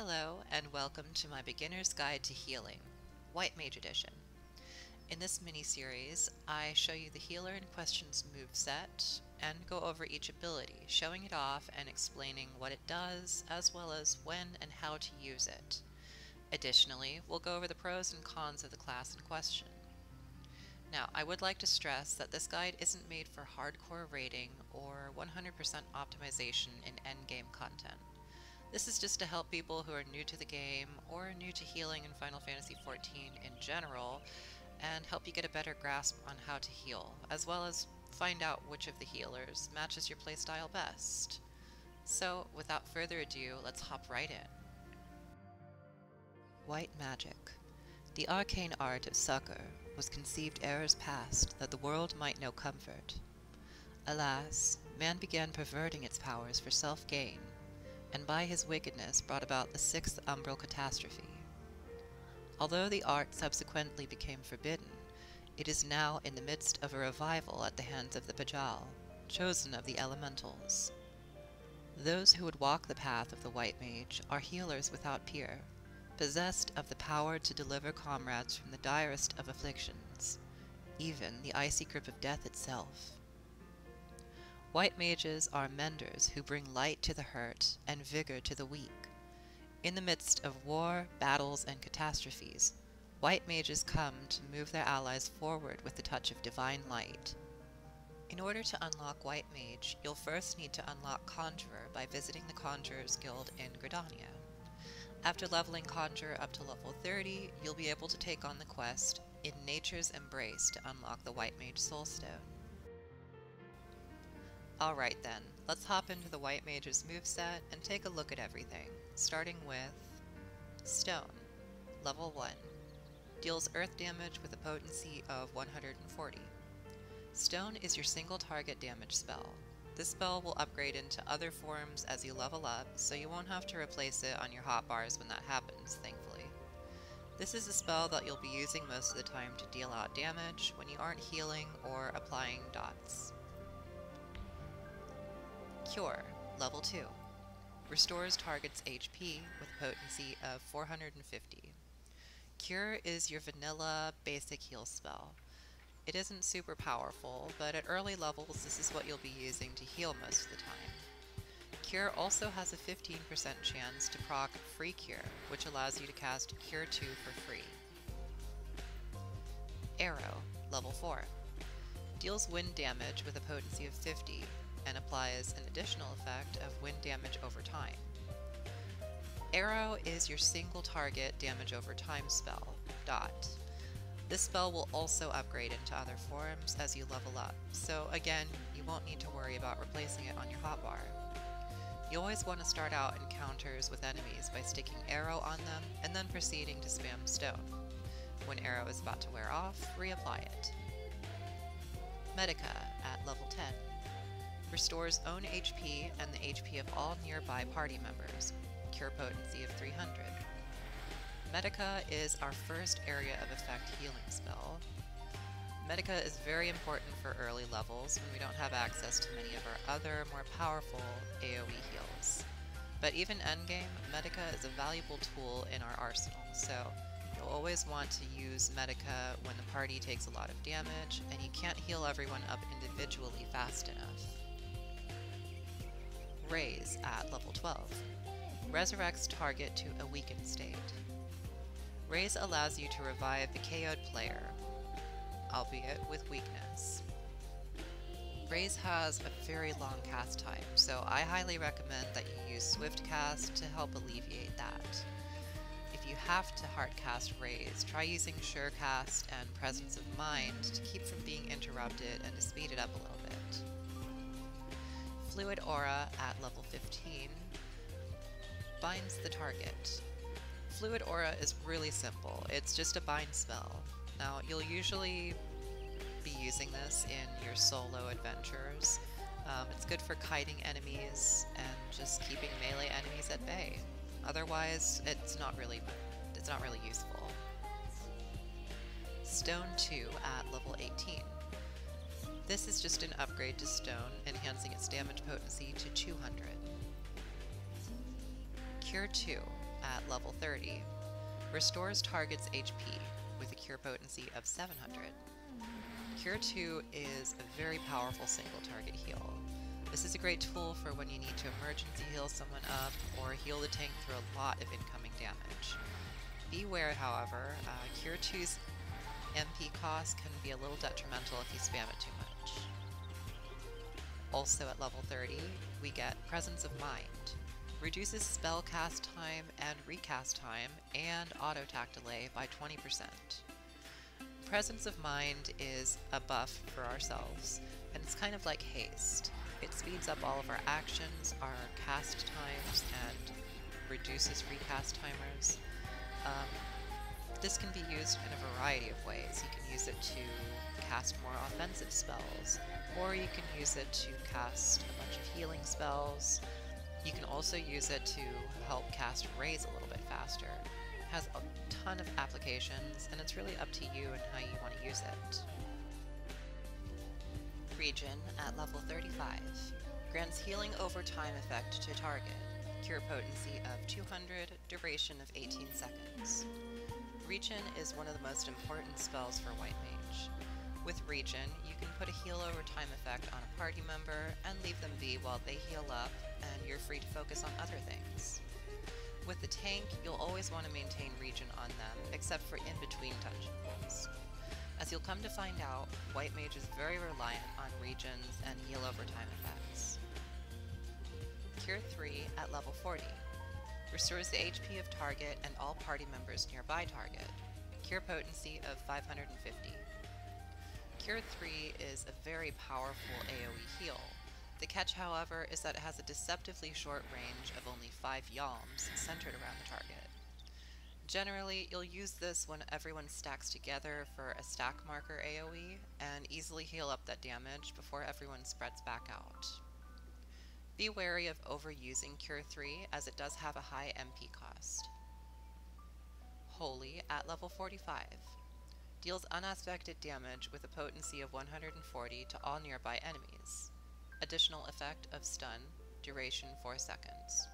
Hello, and welcome to my Beginner's Guide to Healing, White Mage Edition. In this mini-series, I show you the healer in question's moveset and go over each ability, showing it off and explaining what it does, as well as when and how to use it. Additionally, we'll go over the pros and cons of the class in question. Now, I would like to stress that this guide isn't made for hardcore raiding or 100% optimization in endgame content. This is just to help people who are new to the game or new to healing in Final Fantasy XIV in general, and help you get a better grasp on how to heal, as well as find out which of the healers matches your playstyle best. So, without further ado, let's hop right in. White Magic. The arcane art of succor was conceived eras past that the world might know comfort. Alas, man began perverting its powers for self-gain, and by his wickedness brought about the sixth umbral catastrophe. Although the art subsequently became forbidden, it is now in the midst of a revival at the hands of the Bajal, chosen of the elementals. Those who would walk the path of the White Mage are healers without peer, possessed of the power to deliver comrades from the direst of afflictions, even the icy grip of death itself. White mages are menders who bring light to the hurt and vigor to the weak. In the midst of war, battles, and catastrophes, white mages come to move their allies forward with the touch of divine light. In order to unlock White Mage, you'll first need to unlock Conjurer by visiting the Conjurer's Guild in Gridania. After leveling Conjurer up to level 30, you'll be able to take on the quest In Nature's Embrace to unlock the White Mage Soulstone. Alright then, let's hop into the White Mage's moveset and take a look at everything, starting with Stone, level 1. Deals earth damage with a potency of 140. Stone is your single target damage spell. This spell will upgrade into other forms as you level up, so you won't have to replace it on your hotbars when that happens, thankfully. This is a spell that you'll be using most of the time to deal out damage when you aren't healing or applying dots. Cure, level 2. Restores target's HP with a potency of 450. Cure is your vanilla basic heal spell. It isn't super powerful, but at early levels this is what you'll be using to heal most of the time. Cure also has a 15% chance to proc Free Cure, which allows you to cast Cure 2 for free. Arrow, level 4. Deals wind damage with a potency of 50, and applies an additional effect of wind damage over time. Arrow is your single target damage over time spell, Dot. This spell will also upgrade into other forms as you level up, so again, you won't need to worry about replacing it on your hotbar. You always want to start out encounters with enemies by sticking Arrow on them and then proceeding to spam Stone. When Arrow is about to wear off, reapply it. Medica at level 10. Restores own HP and the HP of all nearby party members, cure potency of 300. Medica is our first area of effect healing spell. Medica is very important for early levels when we don't have access to many of our other, more powerful AoE heals. But even endgame, Medica is a valuable tool in our arsenal, so you'll always want to use Medica when the party takes a lot of damage and you can't heal everyone up individually fast enough. Raise at level 12. Resurrects target to a weakened state. Raise allows you to revive the KO'd player, albeit with weakness. Raise has a very long cast time, so I highly recommend that you use Swift Cast to help alleviate that. If you have to hard cast Raise, try using Sure Cast and Presence of Mind to keep from being interrupted and to speed it up a little bit. Fluid Aura at level 15 binds the target. Fluid Aura is really simple, it's just a bind spell. Now, you'll usually be using this in your solo adventures. It's good for kiting enemies and just keeping melee enemies at bay. Otherwise, it's not really useful. Stone 2 at level 18. This is just an upgrade to Stone, enhancing its damage potency to 200. Cure 2 at level 30. Restores target's HP with a cure potency of 700. Cure 2 is a very powerful single target heal. This is a great tool for when you need to emergency heal someone up or heal the tank through a lot of incoming damage. Beware, however, Cure 2's MP cost can be a little detrimental if you spam it too much. Also at level 30, we get Presence of Mind. Reduces spell cast time and recast time and auto attack delay by 20%. Presence of Mind is a buff for ourselves, and it's kind of like haste. It speeds up all of our actions, our cast times, and reduces recast timers. This can be used in a variety of ways. You can use it to cast more offensive spells, or you can use it to cast a bunch of healing spells. You can also use it to help cast Raise a little bit faster. It has a ton of applications, and it's really up to you and how you want to use it. Regen at level 35. Grants healing over time effect to target. Cure potency of 200, duration of 18 seconds. Regen is one of the most important spells for White Mage. With Regen, you can put a heal over time effect on a party member and leave them be while they heal up, and you're free to focus on other things. With the tank, you'll always want to maintain Regen on them, except for in-between dungeon pulls. As you'll come to find out, White Mage is very reliant on Regens and heal over time effects. Cure 3 at level 40. Restores the HP of target and all party members nearby target. Cure potency of 550. Cure 3 is a very powerful AoE heal. The catch, however, is that it has a deceptively short range of only 5 yalms centered around the target. Generally, you'll use this when everyone stacks together for a stack marker AoE and easily heal up that damage before everyone spreads back out. Be wary of overusing Cure 3 as it does have a high MP cost. Holy at level 45. Deals unaspected damage with a potency of 140 to all nearby enemies. Additional effect of stun, duration 4 seconds.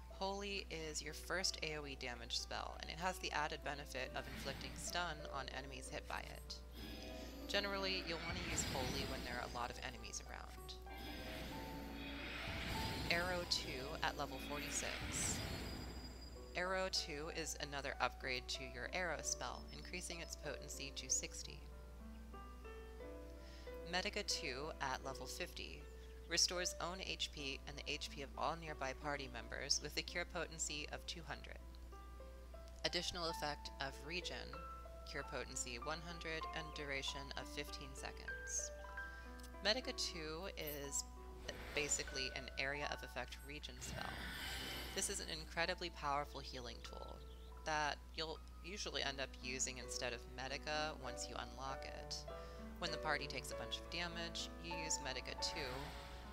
Holy is your first AoE damage spell, and it has the added benefit of inflicting stun on enemies hit by it. Generally, you'll want to use Holy when there are a lot of enemies around. Arrow 2 at level 46. Arrow 2 is another upgrade to your arrow spell, increasing its potency to 60. Medica 2 at level 50. Restores own HP and the HP of all nearby party members with a cure potency of 200. Additional effect of Regen, cure potency 100 and duration of 15 seconds. Medica 2 is basically an area of effect Regen spell. This is an incredibly powerful healing tool that you'll usually end up using instead of Medica once you unlock it. When the party takes a bunch of damage, you use Medica 2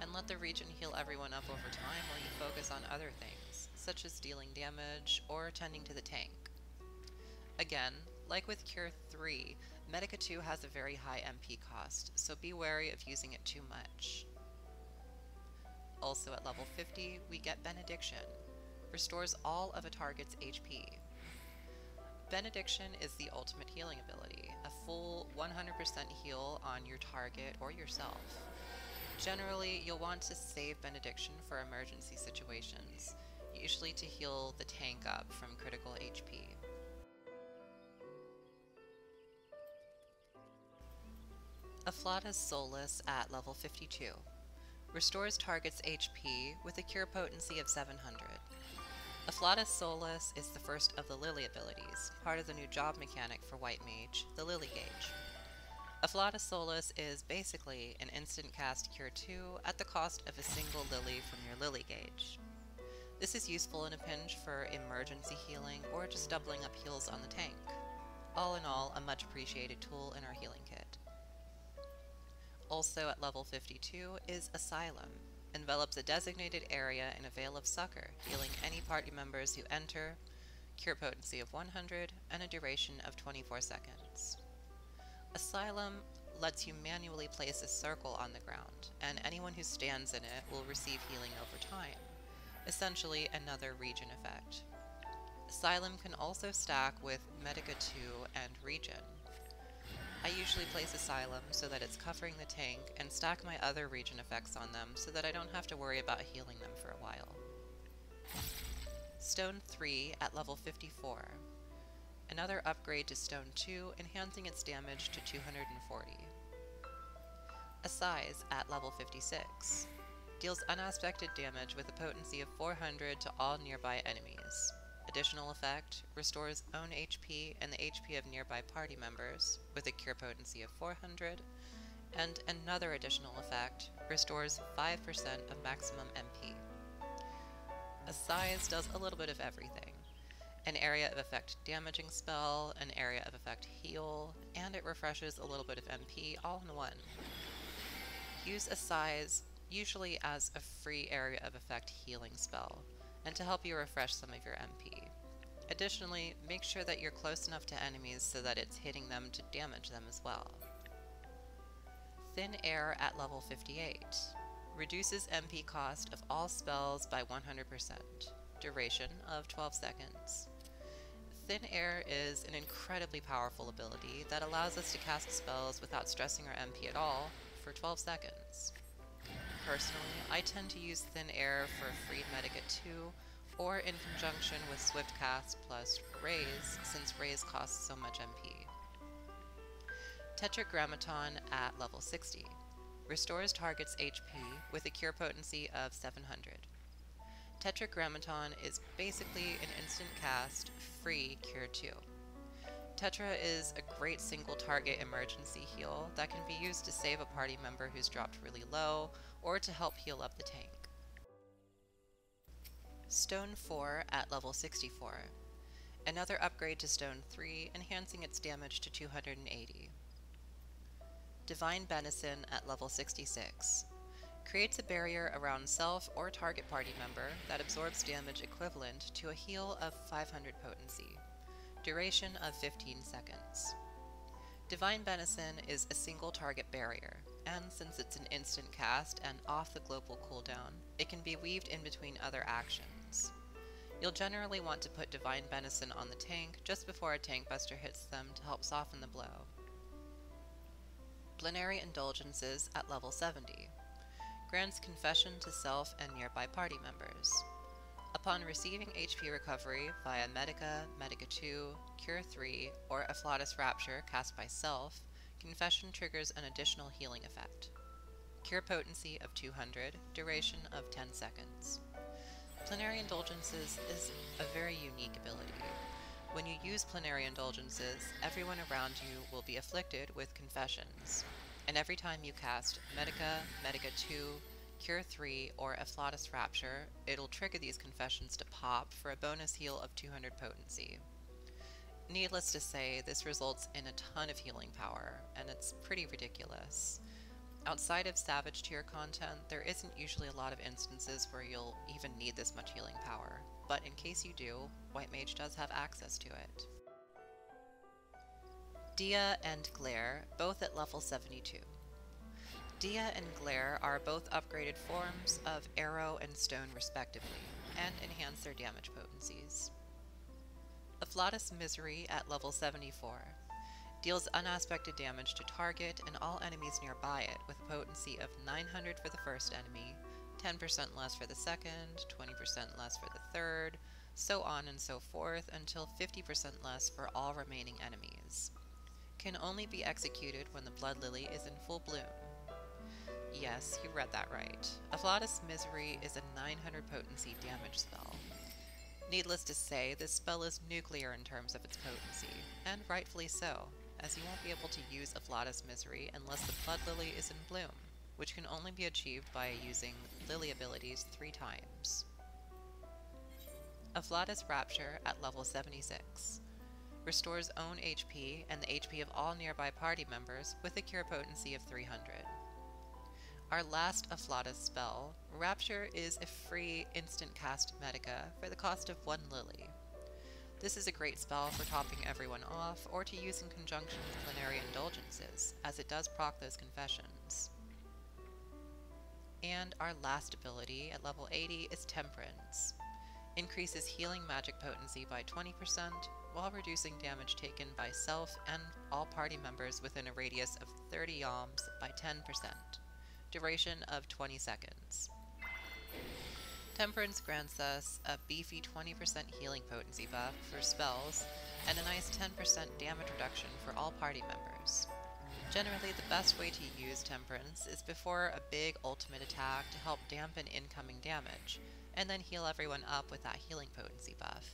and let the Regen heal everyone up over time while you focus on other things, such as dealing damage or tending to the tank. Again, like with Cure 3, Medica 2 has a very high MP cost, so be wary of using it too much. Also at level 50, we get Benediction. Restores all of a target's HP. Benediction is the ultimate healing ability, a full 100% heal on your target or yourself. Generally, you'll want to save Benediction for emergency situations, usually to heal the tank up from critical HP. Afflatus Solus at level 52. Restores target's HP with a cure potency of 700. Afflatus Solus is the first of the Lily abilities, part of the new job mechanic for White Mage, the Lily Gauge. Afflatus Solus is basically an instant cast Cure 2 at the cost of a single Lily from your Lily Gauge. This is useful in a pinch for emergency healing or just doubling up heals on the tank. All in all, a much appreciated tool in our healing kit. Also at level 52 is Asylum. Envelops a designated area in a veil of succor, healing any party members who enter, cure potency of 100, and a duration of 24 seconds. Asylum lets you manually place a circle on the ground, and anyone who stands in it will receive healing over time. Essentially, another Regen effect. Asylum can also stack with Medica 2 and Regen. I usually place Asylum so that it's covering the tank and stack my other Regen effects on them so that I don't have to worry about healing them for a while. Stone 3 at level 54. Another upgrade to Stone 2, enhancing its damage to 240. Assize at level 56. Deals unaspected damage with a potency of 400 to all nearby enemies. Additional effect, restores own HP and the HP of nearby party members with a cure potency of 400, and another additional effect, restores 5% of maximum MP. Assize does a little bit of everything. An area of effect damaging spell, an area of effect heal, and it refreshes a little bit of MP all in one. Use Assize usually as a free area of effect healing spell, and to help you refresh some of your MP. Additionally, make sure that you're close enough to enemies so that it's hitting them to damage them as well. Thin Air at level 58. Reduces MP cost of all spells by 100%. Duration of 12 seconds. Thin Air is an incredibly powerful ability that allows us to cast spells without stressing our MP at all for 12 seconds. Personally, I tend to use Thin Air for Freed Medica 2 or in conjunction with Swift Cast plus Raise, since Raise costs so much MP. Tetragrammaton at level 60. Restores target's HP with a cure potency of 700. Tetragrammaton is basically an instant cast, free Cure 2. Tetra is a great single target emergency heal that can be used to save a party member who's dropped really low, or to help heal up the tank. Stone 4 at level 64. Another upgrade to Stone 3, enhancing its damage to 280. Divine Benison at level 66. Creates a barrier around self or target party member that absorbs damage equivalent to a heal of 500 potency. Duration of 15 seconds. Divine Benison is a single target barrier, and since it's an instant cast and off the global cooldown, it can be weaved in between other actions. You'll generally want to put Divine Benison on the tank just before a tank buster hits them to help soften the blow. Plenary Indulgences at level 70. Grants confession to self and nearby party members. Upon receiving HP recovery via Medica, Medica 2, Cure 3, or Afflatus Rapture cast by self, confession triggers an additional healing effect. Cure potency of 200, duration of 10 seconds. Plenary Indulgences is a very unique ability. When you use Plenary Indulgences, everyone around you will be afflicted with confessions, and every time you cast Medica, Medica 2, Cure 3, or Afflatus Rapture, it'll trigger these confessions to pop for a bonus heal of 200 potency. Needless to say, this results in a ton of healing power, and it's pretty ridiculous. Outside of Savage tier content, there isn't usually a lot of instances where you'll even need this much healing power, but in case you do, White Mage does have access to it. Dia and Glare, both at level 72. Dia and Glare are both upgraded forms of Arrow and Stone respectively, and enhance their damage potencies. Afflatus Misery at level 74. Deals unaspected damage to target and all enemies nearby it with a potency of 900 for the first enemy, 10% less for the second, 20% less for the third, so on and so forth until 50% less for all remaining enemies. Can only be executed when the Blood Lily is in full bloom. Yes, you read that right. Afflatus Misery is a 900 potency damage spell. Needless to say, this spell is nuclear in terms of its potency, and rightfully so, as you won't be able to use Afflatus Misery unless the Blood Lily is in bloom, which can only be achieved by using Lily abilities 3 times. Afflatus Rapture at level 76. Restores own HP and the HP of all nearby party members with a cure potency of 300. Our last Afflatus spell, Rapture, is a free instant cast Medica for the cost of 1 Lily. This is a great spell for topping everyone off, or to use in conjunction with Plenary Indulgences, as it does proc those confessions. And our last ability at level 80 is Temperance. increases healing magic potency by 20%, while reducing damage taken by self and all party members within a radius of 30 yalms by 10%. Duration of 20 seconds. Temperance grants us a beefy 20% healing potency buff for spells and a nice 10% damage reduction for all party members. Generally, the best way to use Temperance is before a big ultimate attack to help dampen incoming damage, and then heal everyone up with that healing potency buff.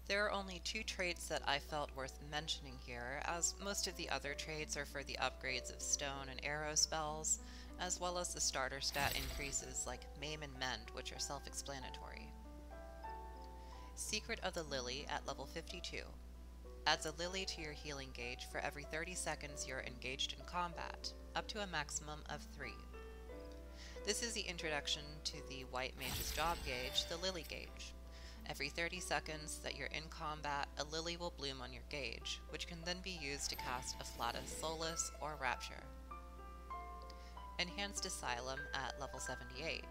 There are only 2 traits that I felt worth mentioning here, as most of the other traits are for the upgrades of stone and arrow spells, as well as the starter stat increases like Maim and Mend, which are self-explanatory. Secret of the Lily at level 52. Adds a lily to your healing gauge for every 30 seconds you're engaged in combat, up to a maximum of 3. This is the introduction to the White Mage's job gauge, the Lily gauge. Every 30 seconds that you're in combat, a lily will bloom on your gauge, which can then be used to cast Afflatus Solace or Rapture. Enhanced Asylum at level 78.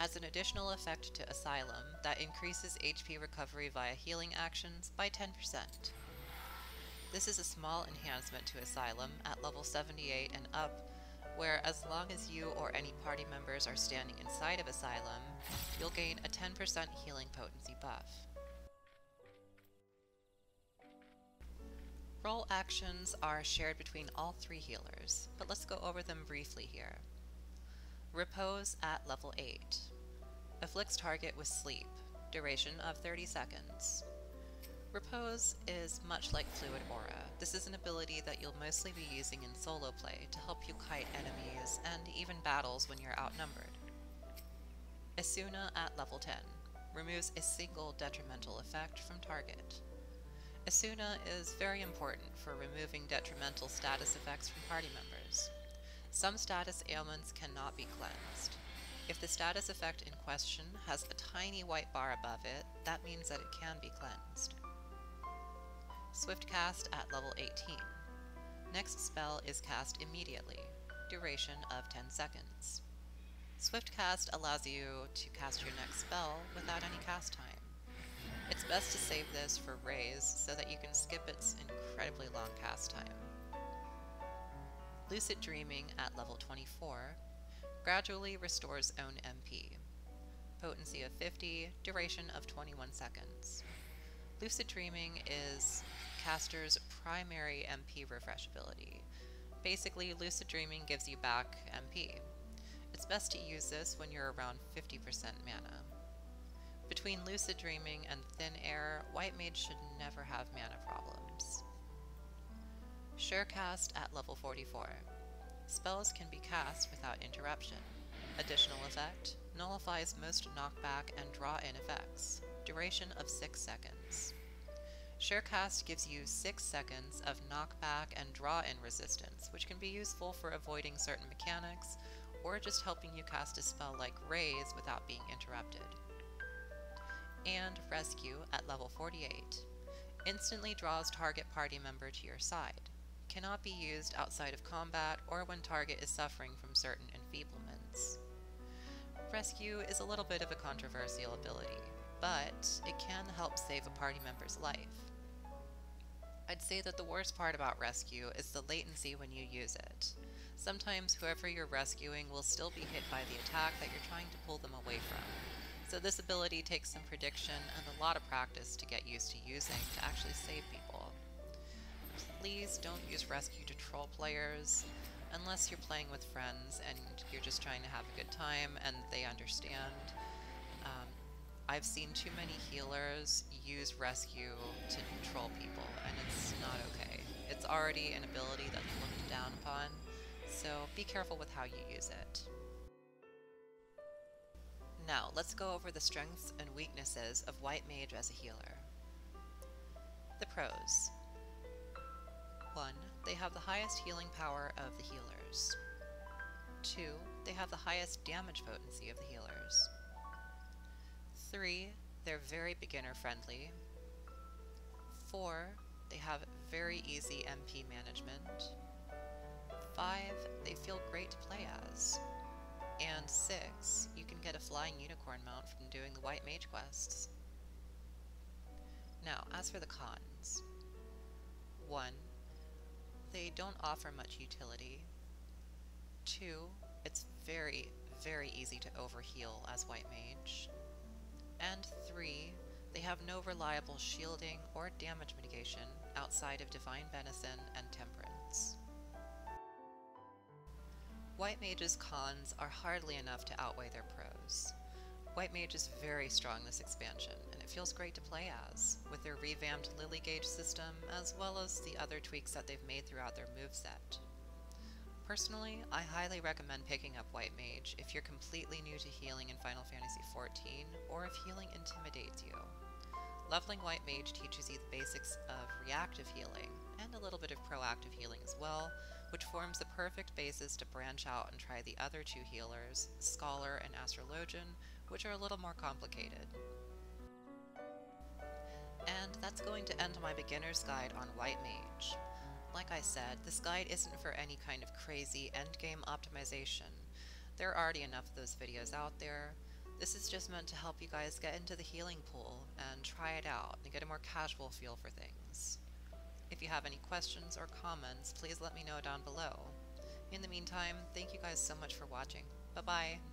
Adds an additional effect to Asylum that increases HP recovery via healing actions by 10%. This is a small enhancement to Asylum at level 78 and up, where as long as you or any party members are standing inside of Asylum, you'll gain a 10% healing potency buff. Role actions are shared between all 3 healers, but let's go over them briefly here. Repose at level 8. Afflicts target with sleep, duration of 30 seconds. Repose is much like Fluid Aura. This is an ability that you'll mostly be using in solo play to help you kite enemies and even battles when you're outnumbered. Esuna at level 10. Removes a single detrimental effect from target. Esuna is very important for removing detrimental status effects from party members. Some status ailments cannot be cleansed. If the status effect in question has a tiny white bar above it, that means that it can be cleansed. Swift cast at level 18. Next spell is cast immediately, duration of 10 seconds. Swift cast allows you to cast your next spell without any cast time. It's best to save this for Raise so that you can skip its incredibly long cast time. Lucid Dreaming at level 24 gradually restores own MP. Potency of 50, duration of 21 seconds. Lucid Dreaming is caster's primary MP refresh ability. Basically, Lucid Dreaming gives you back MP. It's best to use this when you're around 50% mana. Between Lucid Dreaming and Thin Air, White Mage should never have mana problems. Surecast at level 44. Spells can be cast without interruption. Additional effect, nullifies most knockback and draw-in effects. Duration of 6 seconds. Surecast gives you 6 seconds of knockback and draw-in resistance, which can be useful for avoiding certain mechanics, or just helping you cast a spell like Raise without being interrupted. And Rescue at level 48. Instantly draws target party member to your side. Cannot be used outside of combat or when target is suffering from certain enfeeblements. Rescue is a little bit of a controversial ability, but it can help save a party member's life. I'd say that the worst part about Rescue is the latency when you use it. Sometimes whoever you're rescuing will still be hit by the attack that you're trying to pull them away from. So this ability takes some prediction and a lot of practice to get used to using to actually save people. Please don't use Rescue to troll players unless you're playing with friends and you're just trying to have a good time and they understand. I've seen too many healers use Rescue to troll people, and it's not okay. It's already an ability that's looked down upon, so be careful with how you use it. Now, let's go over the strengths and weaknesses of White Mage as a healer. The pros. 1. They have the highest healing power of the healers. 2. They have the highest damage potency of the healers. 3. They're very beginner friendly. 4. They have very easy MP management. 5. They feel great to play as. And 6, you can get a flying unicorn mount from doing the White Mage quests. Now, as for the cons. 1. They don't offer much utility. 2. It's very, very easy to overheal as White Mage. And 3. They have no reliable shielding or damage mitigation outside of Divine Benison and Temperance. White Mage's cons are hardly enough to outweigh their pros. White Mage is very strong this expansion, and it feels great to play as, with their revamped Lily Gauge system, as well as the other tweaks that they've made throughout their moveset. Personally, I highly recommend picking up White Mage if you're completely new to healing in Final Fantasy XIV, or if healing intimidates you. Leveling White Mage teaches you the basics of reactive healing, and a little bit of proactive healing as well, which forms the perfect basis to branch out and try the other 2 healers, Scholar and Astrologian, which are a little more complicated. And that's going to end my beginner's guide on White Mage. Like I said, this guide isn't for any kind of crazy endgame optimization. There are already enough of those videos out there. This is just meant to help you guys get into the healing pool and try it out and get a more casual feel for things. If you have any questions or comments, please let me know down below. In the meantime, thank you guys so much for watching. Bye-bye!